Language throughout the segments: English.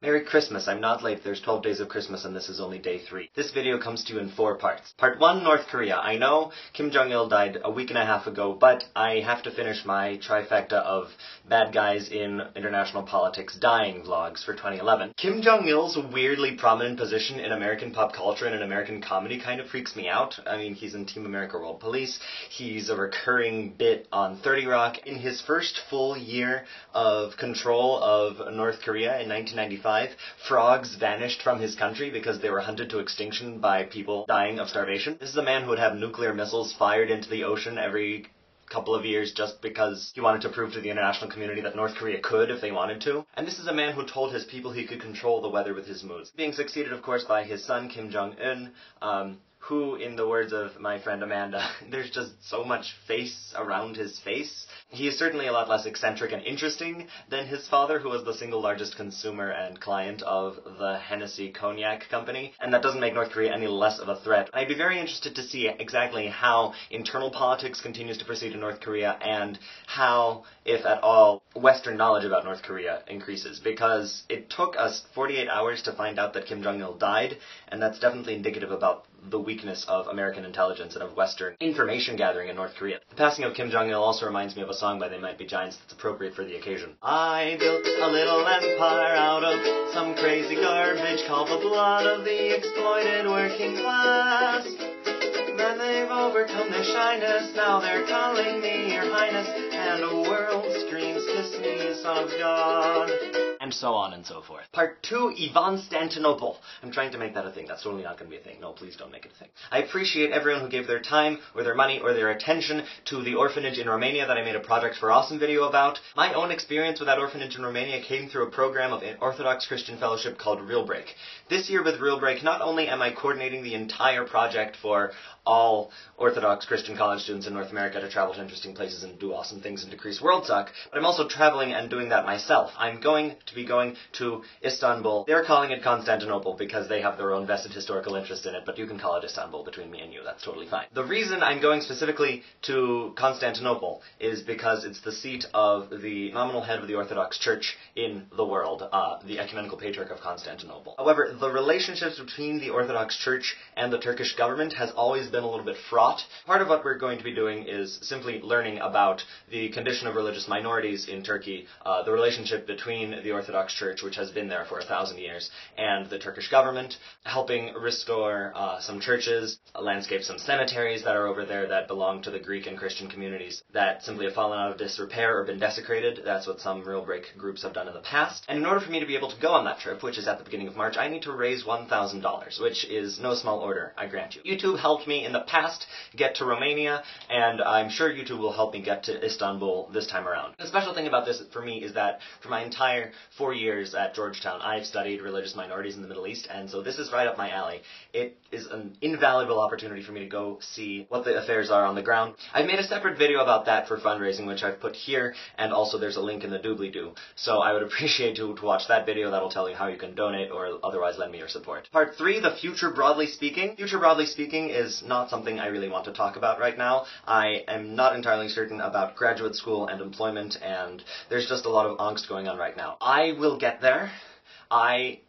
Merry Christmas, I'm not late. There's 12 days of Christmas and this is only day 3. This video comes to you in 4 parts. Part 1, North Korea. I know Kim Jong-il died a week and a half ago, but I have to finish my trifecta of bad guys in international politics dying vlogs for 2011. Kim Jong-il's weirdly prominent position in American pop culture and in American comedy kind of freaks me out. I mean, he's in Team America World Police, he's a recurring bit on 30 Rock. In his first full year of control of North Korea in 1995, frogs vanished from his country because they were hunted to extinction by people dying of starvation. This is a man who would have nuclear missiles fired into the ocean every couple of years just because he wanted to prove to the international community that North Korea could if they wanted to. And this is a man who told his people he could control the weather with his moods. Being succeeded, of course, by his son, Kim Jong-un, who, in the words of my friend Amanda, there's just so much face around his face. He is certainly a lot less eccentric and interesting than his father, who was the single largest consumer and client of the Hennessy Cognac Company, and that doesn't make North Korea any less of a threat. I'd be very interested to see exactly how internal politics continues to proceed in North Korea, and how, if at all, Western knowledge about North Korea increases, because it took us 48 hours to find out that Kim Jong-il died, and that's definitely indicative about the weakness of American intelligence and of Western information gathering in North Korea. The passing of Kim Jong-il also reminds me of a song by They Might Be Giants that's appropriate for the occasion. I built a little empire out of some crazy garbage called the blood of the exploited working class. Then they've overcome their shyness, now they're calling me your highness, and the world screams, kiss me, son of God. And so on and so forth. Part 2, Ivanstantinople. I'm trying to make that a thing. That's totally not going to be a thing. No, please don't make it a thing. I appreciate everyone who gave their time, or their money, or their attention to the orphanage in Romania that I made a Project for Awesome video about. My own experience with that orphanage in Romania came through a program of an Orthodox Christian fellowship called Real Break. This year with Real Break, not only am I coordinating the entire project for all Orthodox Christian college students in North America to travel to interesting places and do awesome things and decrease world suck, but I'm also traveling and doing that myself. I'm going to be going to Istanbul. They're calling it Constantinople because they have their own vested historical interest in it, but you can call it Istanbul between me and you. That's totally fine. The reason I'm going specifically to Constantinople is because it's the seat of the nominal head of the Orthodox Church in the world, the Ecumenical Patriarch of Constantinople. However, the relationships between the Orthodox Church and the Turkish government has always been a little bit fraught. Part of what we're going to be doing is simply learning about the condition of religious minorities in Turkey, the relationship between the Orthodox Church, which has been there for 1,000 years, and the Turkish government, helping restore some churches, landscape some cemeteries that are over there that belong to the Greek and Christian communities that simply have fallen out of disrepair or been desecrated. That's what some Real Break groups have done in the past. And in order for me to be able to go on that trip, which is at the beginning of March, I need to raise $1,000, which is no small order, I grant you. YouTube helped me in the past get to Romania, and I'm sure YouTube will help me get to Istanbul this time around. The special thing about this for me is that for my entire 4 years at Georgetown, I've studied religious minorities in the Middle East, and so this is right up my alley. It is an invaluable opportunity for me to go see what the affairs are on the ground. I've made a separate video about that for fundraising, which I've put here, and also there's a link in the doobly-doo. So I would appreciate you to watch that video. That'll tell you how you can donate or otherwise lend me your support. Part 3, the future broadly speaking. Future broadly speaking is not something I really want to talk about right now. I am not entirely certain about graduate school and employment, and there's just a lot of angst going on right now. I will get there.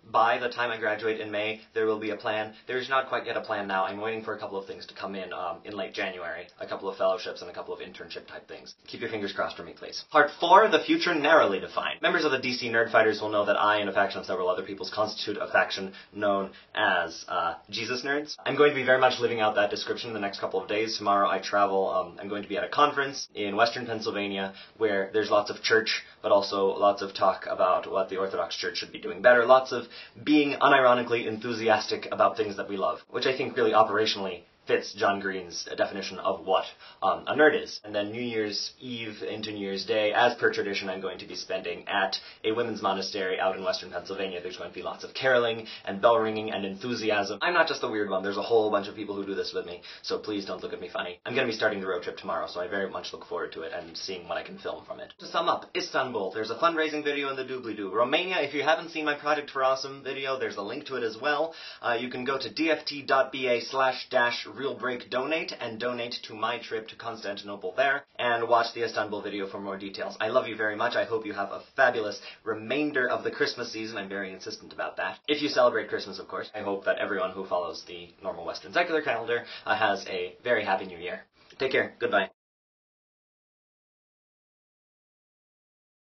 By the time I graduate in May, there will be a plan. There's not quite yet a plan now. I'm waiting for a couple of things to come in late January. A couple of fellowships and a couple of internship type things. Keep your fingers crossed for me, please. Part 4, the future narrowly defined. Members of the DC Nerd Fighters will know that I and a faction of several other peoples constitute a faction known as Jesus Nerds. I'm going to be very much living out that description in the next couple of days. Tomorrow I travel. I'm going to be at a conference in Western Pennsylvania where there's lots of church, but also lots of talk about what the Orthodox Church should be doing better. Lots of being unironically enthusiastic about things that we love, which I think really operationally fits John Green's definition of what a nerd is. And then New Year's Eve into New Year's Day, as per tradition, I'm going to be spending at a women's monastery out in Western Pennsylvania. There's going to be lots of caroling and bell ringing and enthusiasm. I'm not just the weird one. There's a whole bunch of people who do this with me, so please don't look at me funny. I'm going to be starting the road trip tomorrow, so I very much look forward to it and seeing what I can film from it. To sum up, Istanbul, there's a fundraising video in the doobly-doo. Romania, if you haven't seen my Project for Awesome video, there's a link to it as well. You can go to dft.ba/- Real Break Donate and donate to my trip to Constantinople there, and watch the Istanbul video for more details. I love you very much. I hope you have a fabulous remainder of the Christmas season. I'm very insistent about that. If you celebrate Christmas, of course. I hope that everyone who follows the normal Western secular calendar has a very happy new year. Take care. Goodbye.